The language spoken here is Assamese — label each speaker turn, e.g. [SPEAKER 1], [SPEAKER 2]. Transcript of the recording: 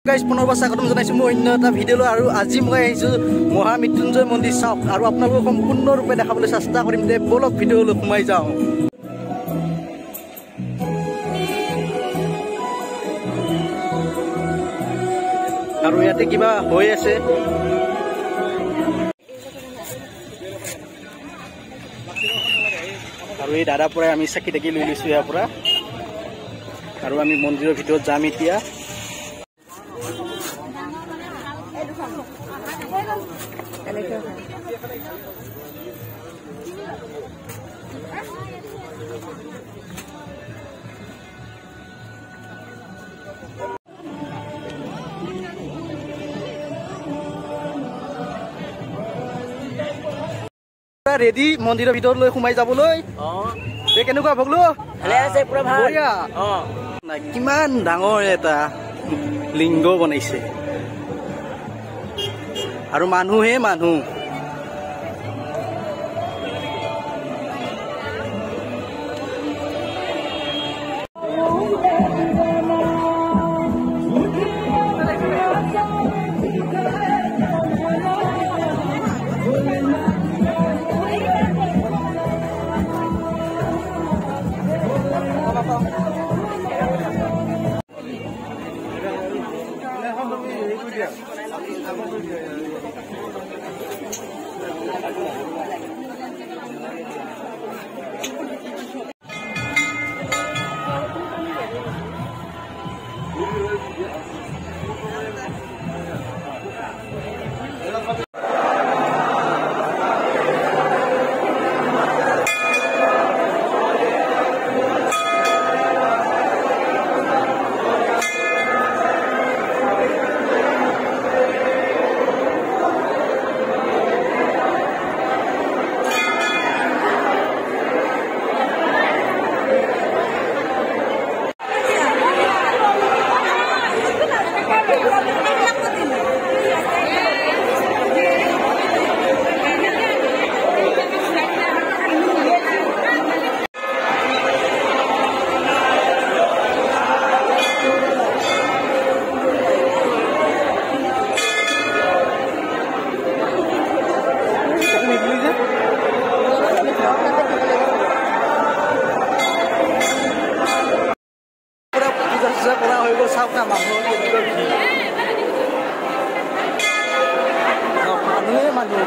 [SPEAKER 1] গাইজ পুনৰবাৰ স্বাগতম জনাইছোঁ মই অন্য এটা ভিডিঅ'লৈ আৰু আজি মই আহিছোঁ মহামৃত্যুঞ্জয় মন্দিৰ চাওক আৰু আপোনালোকক সম্পূৰ্ণৰূপে দেখাবলৈ চেষ্টা কৰিম যে বলক ভিডিঅ'লৈ সোমাই যাওঁ। আৰু ইয়াতে কিবা হৈ আছে আৰু এই দাদাৰ পৰাই আমি চাকি তাকি লৈ লৈছোঁ ইয়াৰ পৰা আৰু আমি মন্দিৰৰ ভিতৰত যাম এতিয়া। ৰেডি মন্দিৰৰ ভিতৰলৈ সোমাই যাবলৈ। কেনেকুৱা ভগলো কিমান ডাঙৰ এটা লিংগ বনাইছে আৰু মানুহে মানুহ কৰা হৈ গ'ল। চাওক না মানুহৰ মানুহে মানুহ